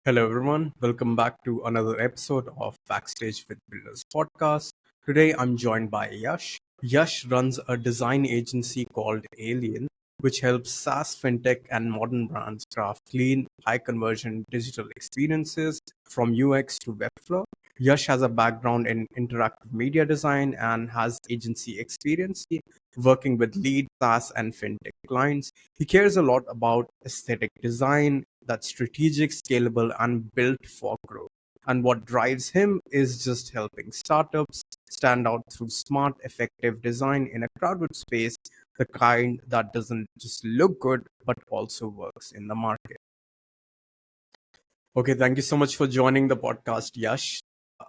Hello, everyone. Welcome back to another episode of Backstage with Builders podcast. Today, I'm joined by Yash. Yash runs a design agency called Alien, which helps SaaS, fintech, and modern brands craft clean, high conversion digital experiences from UX to Webflow. Yash has a background in interactive media design and has agency experience working with lead SaaS and fintech clients. He cares a lot about aesthetic design that's strategic, scalable, and built for growth. And what drives him is just helping startups stand out through smart, effective design in a crowded space, the kind that doesn't just look good, but also works in the market. Okay, thank you so much for joining the podcast, Yash.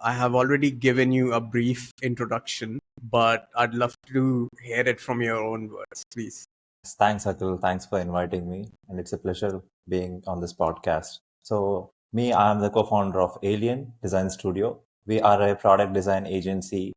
I have already given you a brief introduction, but I'd love to hear it from your own words, please. Thanks, Akhil. Thanks for inviting me. And it's a pleasure being on this podcast. I am the co-founder of Alien Design Studio. We are a product design agency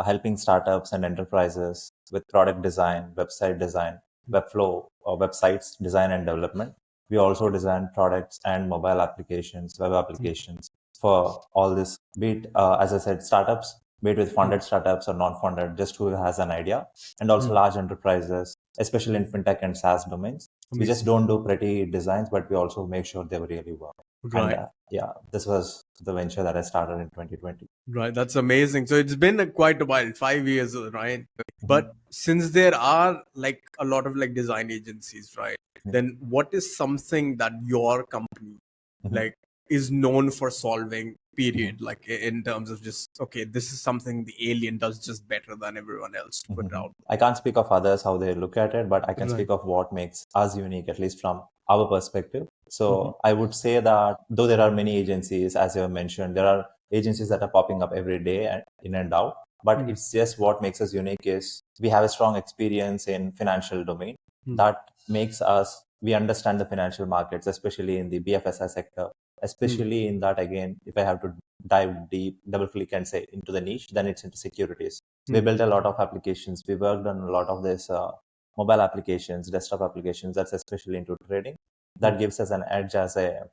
helping startups and enterprises with product design, website design, webflow, or websites design and development. We also design products and mobile applications, web applications for all this, be it, as I said, startups, be it with funded startups or non-funded, just who has an idea, and also large enterprises, especially in fintech and SaaS domains. We just don't do pretty designs, but we also make sure they really work. Right. And this was the venture that I started in 2020. Right, that's amazing. So it's been quite a while, 5 years, right? But since there are like a lot of like design agencies, right? Then what is something that your company like is known for solving, period? Like in terms of just, okay, this is something the Alien does just better than everyone else to put out. I can't speak of others, how they look at it, but I can Right. speak of what makes us unique, at least from our perspective. So I would say that though there are many agencies, as you have mentioned, there are agencies that are popping up every day and in and out. But it's just what makes us unique is we have a strong experience in financial domain that makes us, we understand the financial markets, especially in the BFSI sector, especially in that, again, if I have to dive deep, double click and say into the niche, then it's into securities. We built a lot of applications. We worked on a lot of this mobile applications, desktop applications, that's especially into trading. That gives us an edge as a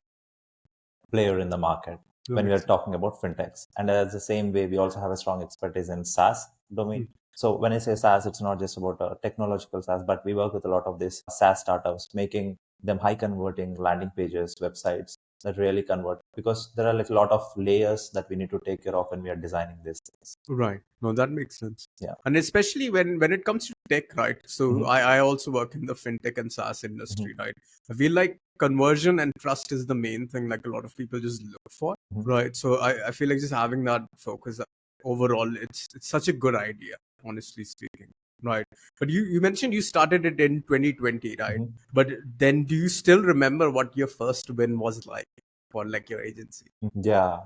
player in the market when we are talking about fintechs. And as the same way, we also have a strong expertise in SaaS domain. So when I say SaaS, it's not just about technological SaaS, but we work with a lot of these SaaS startups, making them high converting landing pages, websites that really convert, because there are like a lot of layers that we need to take care of when we are designing this. Right. No, that makes sense. Yeah. And especially when it comes to tech, right? So I also work in the fintech and SaaS industry, right? I feel like conversion and trust is the main thing like a lot of people just look for, right? So I feel like just having that focus overall, it's such a good idea, honestly speaking. Right. But you mentioned you started it in 2020, right? But then do you still remember what your first win was like for like your agency? Yeah.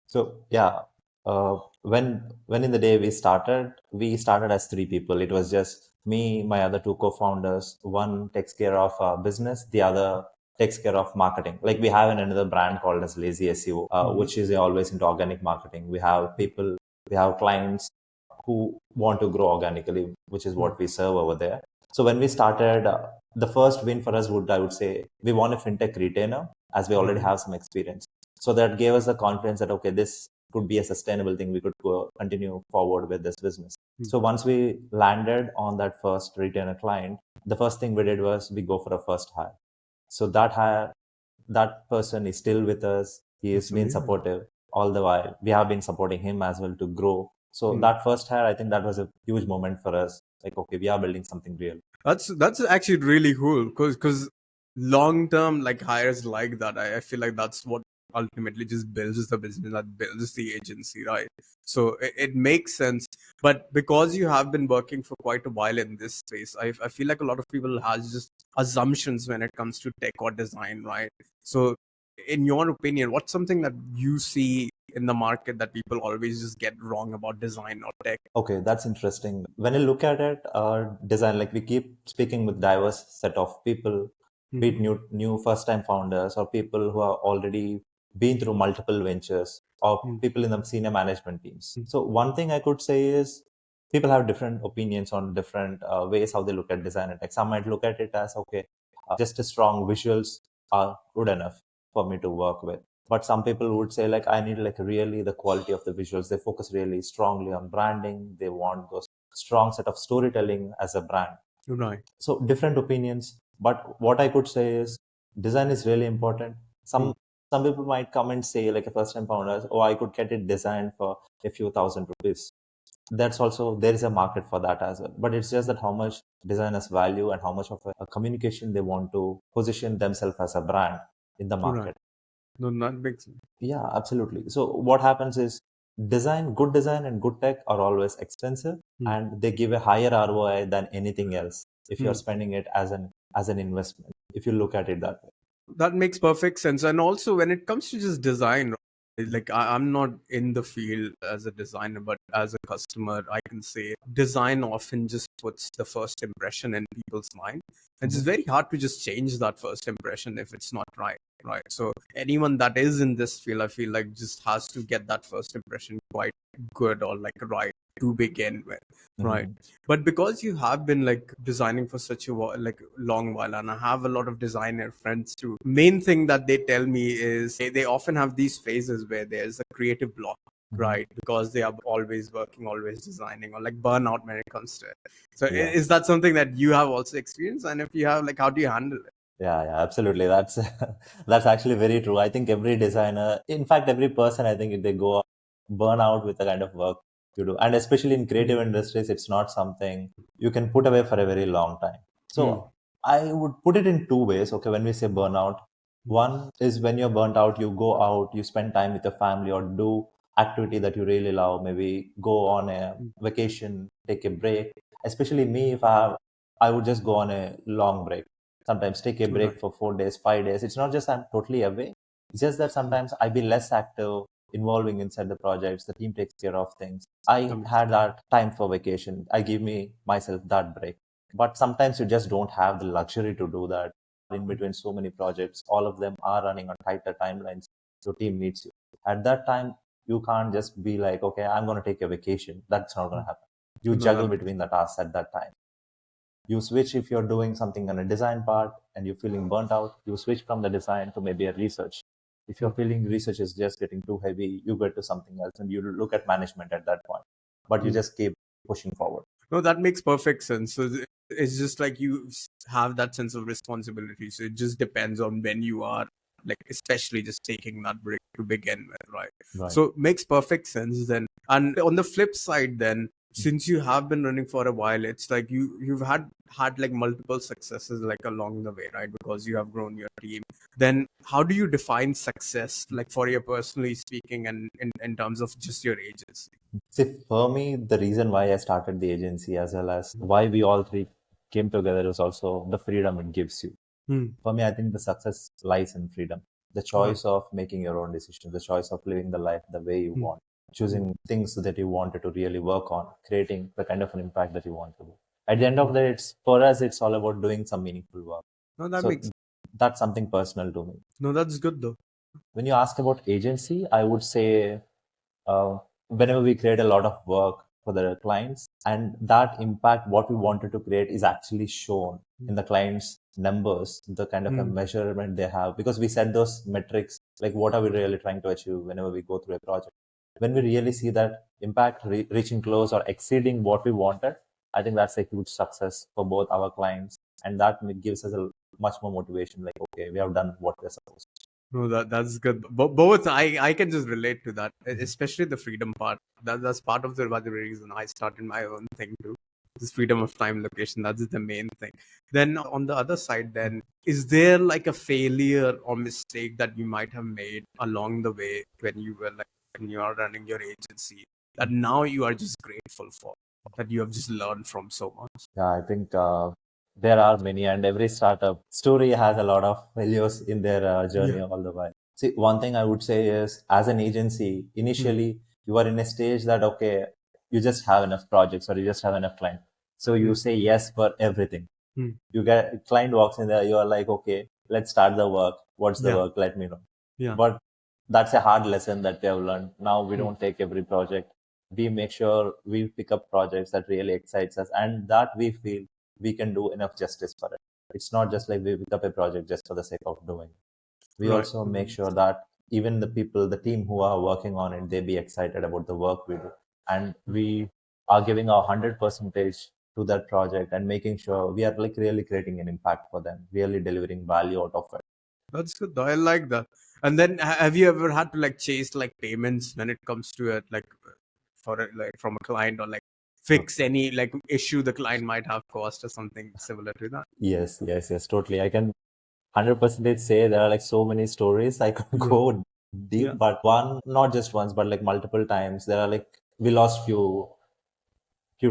So yeah, when in the day we started as three people. It was just me, my other two co-founders. One takes care of business, the other takes care of marketing. Like we have another brand called as Lazy SEO, which is always into organic marketing. We have people, we have clients who want to grow organically, which is what we serve over there. So when we started, the first win for us I would say, we won a fintech retainer as we already have some experience. So that gave us the confidence that, okay, this could be a sustainable thing. We could continue forward with this business. So once we landed on that first retainer client, the first thing we did was we go for a first hire. So that person is still with us. He has been supportive all the while. We have been supporting him as well to grow. So that first hire, I think that was a huge moment for us. Like, okay, we are building something real. That's actually really cool because long term like hires like that, I feel like that's what ultimately just builds the business, that builds the agency, right? So it makes sense. But because you have been working for quite a while in this space, I feel like a lot of people has just assumptions when it comes to tech or design, right? So in your opinion, what's something that you see in the market that people always just get wrong about design or tech? Okay, that's interesting. When you look at it, design, like we keep speaking with diverse set of people, be it new first time founders or people who have already been through multiple ventures or people in the senior management teams. So one thing I could say is people have different opinions on different ways how they look at design and tech. Some might look at it as, okay, just a strong visuals are good enough. for me to work with. But some people would say like I need like really the quality of the visuals. They focus really strongly on branding. They want those strong set of storytelling as a brand. Right. So different opinions. But what I could say is design is really important. Some people might come and say like a first time founder, oh, I could get it designed for a few thousand rupees. That's also there is a market for that as well. But it's just that how much designers value and how much of a communication they want to position themselves as a brand in the Right. market. No, that makes sense. Yeah, absolutely. So what happens is good design and good tech are always expensive Hmm. and they give a higher ROI than anything else if you're Hmm. spending it as an investment, if you look at it that way. That makes perfect sense. And also, when it comes to just design, like I'm not in the field as a designer, but as a customer, I can say design often just puts the first impression in people's mind. And it's Mhm. very hard to just change that first impression if it's not right. Right. So anyone that is in this field, I feel like just has to get that first impression quite good or like right to begin with. Right. Mhm. But because you have been like designing for such a like long while, and I have a lot of designer friends too, main thing that they tell me is they often have these phases where there's a creative block, Mhm. right? Because they are always working, always designing, or like burnout when it comes to it. So Yeah. is that something that you have also experienced? And if you have, like, how do you handle it? Yeah, absolutely. That's that's actually very true. I think every designer, in fact, every person, I think if they go burn out with the kind of work you do, and especially in creative industries, it's not something you can put away for a very long time. Hmm. So I would put it in two ways. Okay, when we say burnout, one is when you're burnt out, you go out, you spend time with your family or do activity that you really love. Maybe go on a Hmm. vacation, take a break. Especially me, if I would just go on a long break, sometimes take a break Right. for 4 days, 5 days. It's not just I'm totally away. It's just that Hmm. sometimes I be less active, involving inside the projects. The team takes care of things. I That makes had that time for vacation. I give me myself that break. But sometimes you just don't have the luxury to do that. In between so many projects, all of them are running on tighter timelines. Your team needs you. At that time, you can't just be like, okay, I'm going to take a vacation. That's not going to happen. You no, that juggle makes between the tasks at that time. You switch if you're doing something on a design part and you're feeling burnt out, you switch from the design to maybe a research. If you're feeling research is just getting too heavy, you go to something else and you look at management at that point. But you sense. just keep pushing forward. No, that makes perfect sense. So it's just like you have that sense of responsibility. So it just depends on when you are, like, especially just taking that break to begin with, right? Right. So makes perfect sense then. And on the flip side, then, since you have been running for a while, it's like you've had like multiple successes like along the way, right? Because you have grown your team. Then how do you define success, like for you personally speaking, and in terms of just your agency? See, for me, the reason why I started the agency as well as why we all three came together is also the freedom it gives you. Hmm. For me, I think the success lies in freedom. The Right. choice of making your own decisions, the choice of living the life the way you Hmm. want, choosing things that you wanted to really work on, creating the kind of an impact that you want to do. At the end of the day, it's for us, it's all about doing some meaningful work. No, that So makes that's something personal to me. no, that's good though. When you ask about agency, I would say whenever we create a lot of work for the clients and that impact what we wanted to create is actually shown in the client's numbers, the kind of a Hmm. measurement they have, because we set those metrics like what are we really trying to achieve whenever we go through a project. When we really see that impact reaching close or exceeding what we wanted, I think that's a huge success for both our clients, and that gives us a much more motivation, like okay, we have done what we're supposed No, that's good. Both, I can just relate to that, to. especially the freedom part. That's part of the reason I started my own thing too. This freedom of time, location. That's the main thing. Then on the other side, then is there like a failure or mistake that you might have made along the way when you were like when you are running your agency that now you are just grateful for, that you have just learned from so much? Yeah, I think there are many, and every startup story has a lot of failures in their Yeah. journey all the while. See, one thing I would say is, as an agency, Hmm. initially you are in a stage that okay, you just have enough projects or you just have enough clients, so you Hmm. say yes for everything. Hmm. You get a client walks in there, you are like, okay, let's start the work. What's the Yeah. work? Let me know. Yeah. But that's a hard lesson that we have learned. Now we Hmm. don't take every project. We make sure we pick up projects that really excites us and that we feel we can do enough justice for it. It's not just like we pick up a project just for the sake of doing it. We Right. also make sure that even the people, the team who are working on it, they be excited about the work we do. And we are giving our 100 percentage to that project and making sure we are like really creating an impact for them, really delivering value out of it. That's good though. I like that. And then have you ever had to like chase like payments when it comes to it, like for it, like from a client, or like fix any like issue the client might have caused or something similar to that? Yes, yes, yes, totally. I can 100% say there are like so many stories I could Yeah. go deep, Yeah. but one, not just once, but like multiple times. There are like, we lost few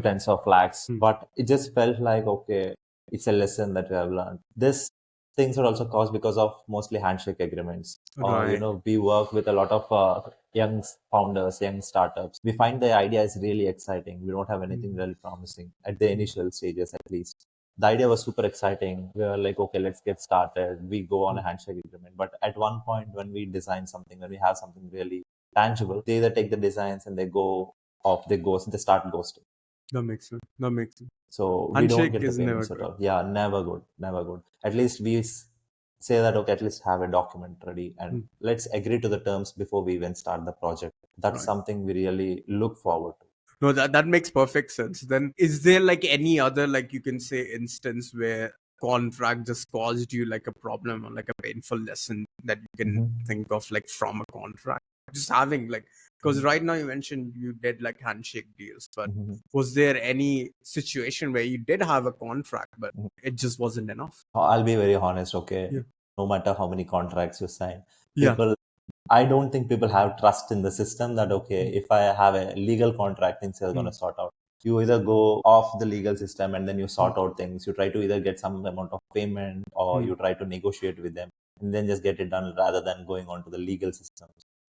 tens of lakhs, Hmm. but it just felt like, okay, it's a lesson that we have learned. This things are also caused because of mostly handshake agreements. Or, Right. we work with a lot of young founders, young startups. We find the idea is really exciting. We don't have anything Hmm. really promising at the initial stages, at least. The idea was super exciting. We were like, okay, let's get started. We go on a handshake agreement. But at one point, when we design something, when we have something really tangible, they either take the designs and they go off, they start ghosting. That makes sense. That makes sense. So we don't Handshake get the is never payments at good. all. Yeah, never good, never good. At least we say that, okay, at least have a document ready and Hmm. let's agree to the terms before we even start the project. That's Right. something we really look forward to. No, that makes perfect sense. Then is there like any other, like you can say, instance where contract just caused you like a problem or like a painful lesson that you can Mhm. think of, like from a contract? Just having like, because right now you mentioned you did like handshake deals, but Mhm. was there any situation where you did have a contract but Mhm. it just wasn't enough? I'll be very honest, okay? Yeah. No matter how many contracts you sign, Yeah. people, I don't think people have trust in the system that, okay, if I have a legal contract, things are going Mm, to sort out. You either go off the legal system and then you mm, sort out things. You try to either get some amount of payment or mm, you try to negotiate with them and then just get it done rather than going on to the legal system,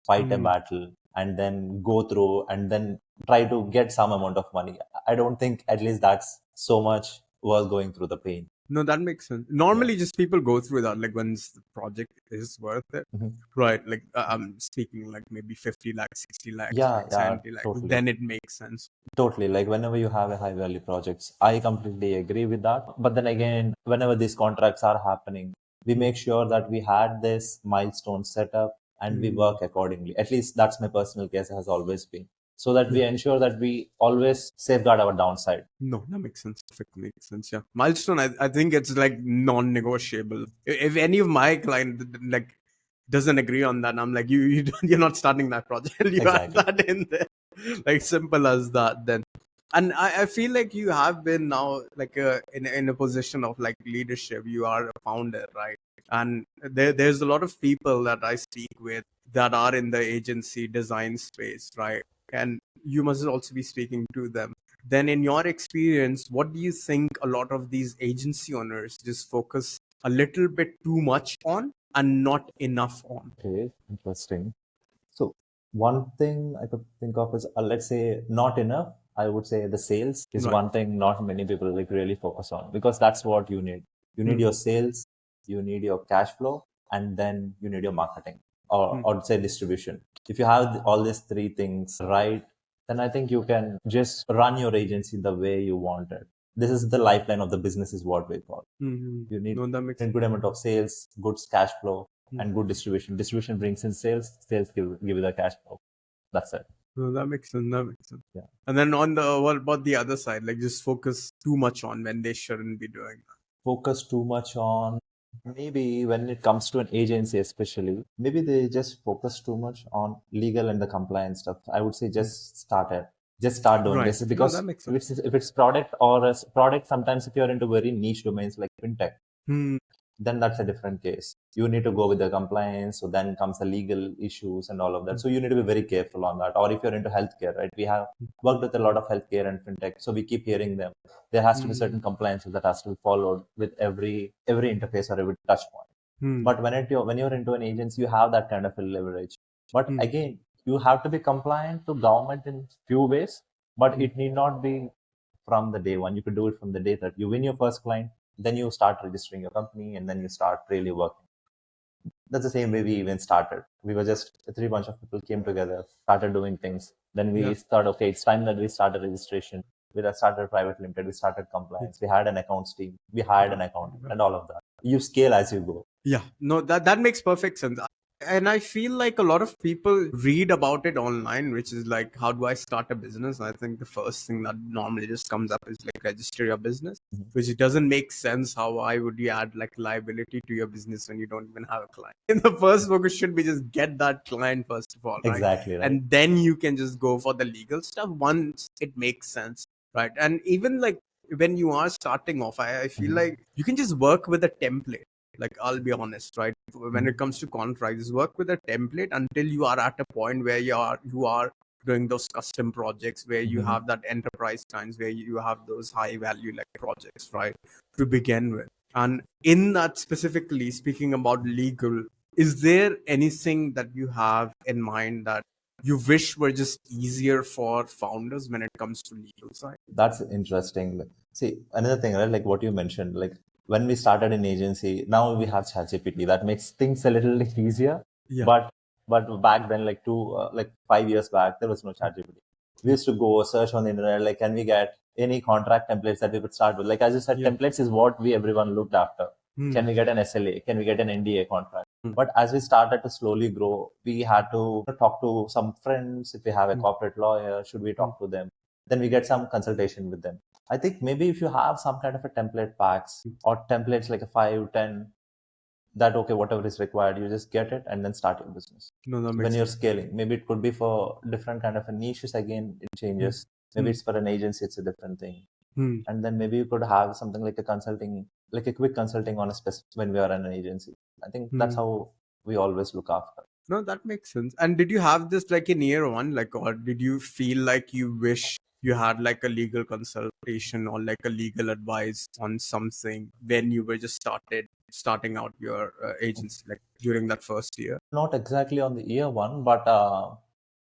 fight a mm. battle and then go through and then try to get some amount of money. I don't think at least that's so much worth going through the pain. No, that makes sense. Yeah. Normally, just people go through that like once the project is worth it. Mhm. Right, like I'm speaking like maybe 50 lakhs, 60 lakhs, Yeah, right, yeah, 70 lakhs. totally. Then it makes sense. Totally. Like whenever you have a high value projects, I completely agree with that. But then again, whenever these contracts are happening, we make sure that we had this milestone set up and we Mm. work accordingly. At least that's my personal case has always been. So that Yeah. we ensure that we always safeguard our downside. No, that makes sense. Perfect makes sense. Yeah. Milestone, I think it's like non-negotiable. If any of my client like doesn't agree on that, I'm like, you don't, you're not starting that project. You have Exactly. that in there. Like simple as that. Then, and I feel like you have been now like in a position of like leadership. You are a founder, right? And there's a lot of people that I speak with that are in the agency design space, right? And you must also be speaking to them. Then in your experience, what do you think a lot of these agency owners just focus a little bit too much on and not enough on? Okay, interesting. So one thing I could think of is, let's say not enough. I would say the sales is Right. one thing not many people like really focus on because that's what you need. You need Hmm. your sales, you need your cash flow, and then you need your marketing Hmm. or say distribution. If you have all these three things right, then I think you can just run your agency the way you want it. This is the lifeline of the business is what we call. Hmm. You need No, that makes a sense. good amount of sales, good cash flow, Hmm. and good distribution. Distribution brings in sales, sales give you the cash flow. That's it. No, that makes sense. That makes sense. Yeah. And then on the what about the other side? Like just focus too much on when they shouldn't be doing that. Focus too much on maybe when it comes to an agency, especially, maybe they just focus too much on legal and the compliance stuff. I would say Hmm. just start it. Just start doing Right. this No, that because makes sense. if it's product or a product, sometimes if you're into very niche domains like fintech, Hmm. then that's a different case. You need to go with the compliance. So then comes the legal issues and all of that. So you need to be very careful on that. Or if you're into healthcare, right? We have worked with a lot of healthcare and fintech. So we keep hearing them. There has to be Hmm. certain compliances that has to be followed with every interface or every touch point. Hmm. But when you're into an agency, you have that kind of a leverage. But Hmm. again, you have to be compliant to government in few ways, but Hmm. it need not be from the day one. You could do it from the day that you win your first client, then you start registering your company, and then you start really working. That's the same way we even started. We were just a three bunch of people came together, started doing things. Then Yeah. we thought, okay, it's time that we started registration. We started private limited. We started Yeah. compliance. We had an accounts team. We hired an Right. accountant, Right. and all of that. you scale as you go. Yeah, no, that makes perfect sense. And I feel like a lot of people read about it online, which is like, how do I start a business? I think the first thing that normally just comes up is like register your business, Mhm. which it doesn't make sense. How why would you add like liability to your business when you don't even have a client? In the first focus should be just get that client first of all, right? Exactly, right? And then you can just go for the legal stuff once it makes sense, right? And even like when you are starting off, I feel Mhm. like you can just work with a template. Like, I'll be honest, right? When it Mhm. comes to contracts, work with a template until you are at a point where you are doing those custom projects, where you Mhm. have that enterprise kinds, where you have those high value like projects, right? To begin with. And in that, specifically speaking about legal, is there anything that you have in mind that you wish were just easier for founders when it comes to legal side? That's interesting. See, another thing, right? Like what you mentioned, like when we started in agency, now we have ChatGPT. That makes things a little easier. Yeah. But back then, like like 5 years back, there was no ChatGPT. We Yeah. used to go search on the internet, like can we get any contract templates that we could start with? Like as you said, Yeah. templates is what we everyone looked after. Can Hmm. we get an SLA? Can we get an NDA contract? Hmm. But as we started to slowly grow, we had to talk to some friends. If we have a Hmm. corporate lawyer, should we Hmm. talk to them? Then we get some consultation with them. I think maybe if you have some kind of a template packs or templates like a 5, 10, that okay, whatever is required, you just get it and then start your business. No, that When makes you're sense. scaling, maybe it could be for different kind of a niches again, it Hmm. changes. Maybe Hmm. it's for an agency, it's a different thing. Hmm. And then maybe you could have something like a consulting, like a quick consulting on a specific when we are in an agency. I think that's Hmm. how we always look after. No, that makes sense. And did you have this like in year one, like, or did you feel like you wish you had like a legal consultation or like a legal advice on something when you were just starting out your agency, like during that first year? Not exactly on the year one, but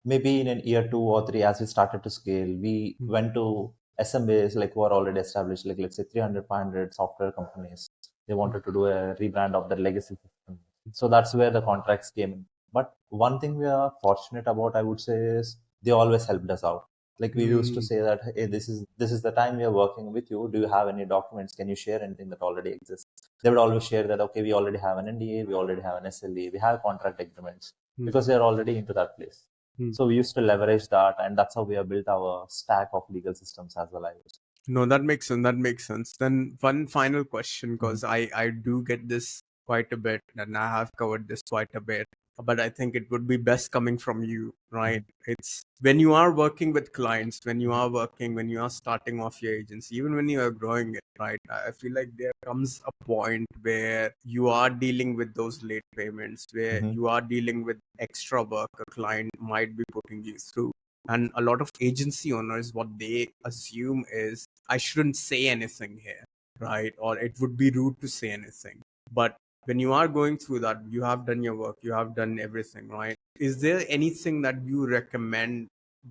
maybe in an year 2 or 3, as we started to scale, we Hmm. went to SMBs like who are already established, like let's say 300, 500 software companies. They Hmm. wanted to do a rebrand of their legacy system. So that's where the contracts came in. But one thing we are fortunate about, I would say, is they always helped us out. Like we used to Hmm. say that, hey, this is the time we are working with you. Do you have any documents? Can you share anything that already exists? They would always share that, okay, we already have an NDA, we already have an SLA, we have contract agreements Hmm. because they're already into that place. Hmm. So we used to leverage that, and that's how we have built our stack of legal systems as well. I would say. No, that makes sense. That makes sense. Then one final question, Mhm. because I do get this quite a bit, and I have covered this quite a bit. But I think it would be best coming from you, right? Mhm. It's when you are working with clients, Mhm. when you are starting off your agency, even when you are growing it, right? I feel like there comes a point where you are dealing with those late payments, where Mhm. you are dealing with extra work a client might be putting you through. And a lot of agency owners, what they assume is, I shouldn't say anything here, right? Or it would be rude to say anything. But when you are going through that, you have done your work, you have done everything, right? Is there anything that you recommend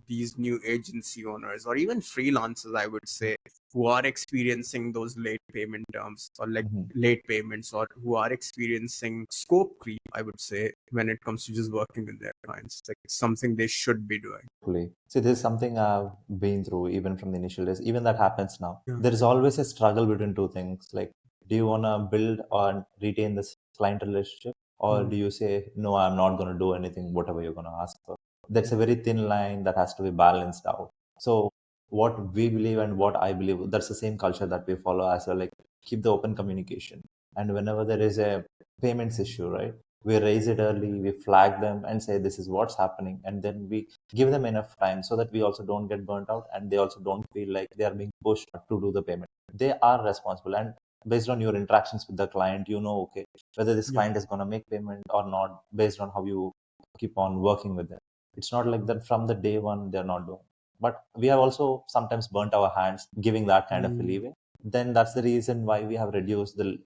these new agency owners or even freelancers, I would say, who are experiencing those late payment terms or like Mhm. late payments, or who are experiencing scope creep, I would say, when it comes to just working with their clients? Like, it's something they should be doing. Hopefully. See, this is something I've been through even from the initial days. Even that happens now. Yeah. There is always a struggle between two things. Like, do you want to build or retain this client relationship? Or Mm. do you say, no, I'm not going to do anything, whatever you're going to ask for? That's a very thin line that has to be balanced out. So, what we believe and what I believe, that's the same culture that we follow as well. Like, keep the open communication. And whenever there is a payments issue, right? We raise it early, we flag them and say, this is what's happening. And then we give them enough time so that we also don't get burnt out and they also don't feel like they are being pushed to do the payment. They are responsible, and based on your interactions with the client, you know, okay, whether this Yeah. client is going to make payment or not based on how you keep on working with them. It's not like that from the day one they're not doing, but we have also sometimes burnt our hands giving that kind of a Mm. leeway. Then that's the reason why we have reduced the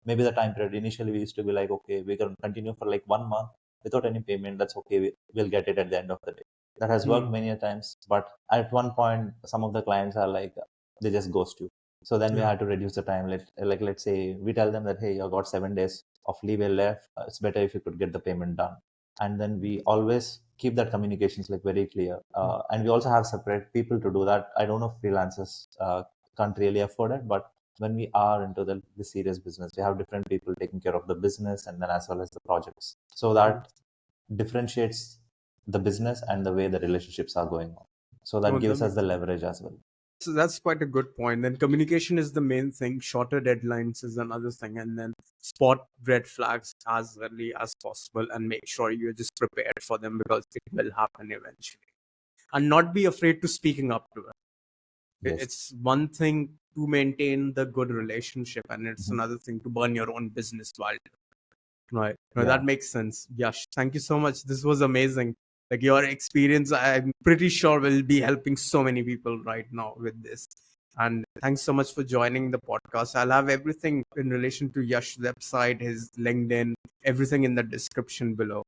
maybe the time period. Initially we used to be like, okay, we can continue for like 1 month without any payment. That's okay, we'll get it at the end of the day. That has worked Mm. many a times, but at one point some of the clients are like, they just ghost you. So then we Yeah. had to reduce the time. Like let's say we tell them that, hey, you got 7 days of leeway left. It's better if you could get the payment done. And then we always keep that communications like very clear. Mm. And we also have separate people to do that. I don't know if freelancers can't really afford it, but when we are into the serious business, we have different people taking care of the business and then as well as the projects. So that differentiates the business and the way the relationships are going on. So that No, that gives us makes the sense. leverage as well. So that's quite a good point. Then communication is the main thing. Shorter deadlines is another thing, and then spot red flags as early as possible, and make sure you're just prepared for them because it will happen eventually. And not be afraid to speaking up to it. Yes. It's one thing to maintain the good relationship, and it's Mhm. another thing to burn your own business while. Right. No, Yeah. that makes sense. Yash, thank you so much. This was amazing. Like your experience, I'm pretty sure will be helping so many people right now with this. And thanks so much for joining the podcast. I'll have everything in relation to Yash's website, his LinkedIn, everything in the description below.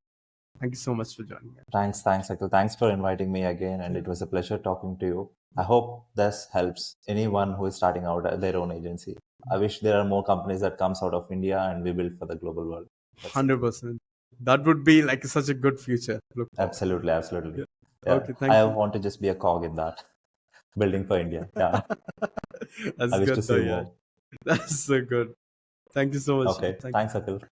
Thank you so much for joining. Thanks, Akhil. Thanks for inviting me again, and Yeah. it was a pleasure talking to you. I hope this helps anyone who is starting out at their own agency. I wish there are more companies that comes out of India and we build for the global world. That's it. 100%. That would be like such a good future. Look forward. Absolutely, absolutely. Yeah. Yeah, Okay, I thank you. want to just be a cog in that building for India. Yeah, I That's wish to good though, see yeah. more. That's so good. Thank you so much. Okay, Thank thanks, Akhil.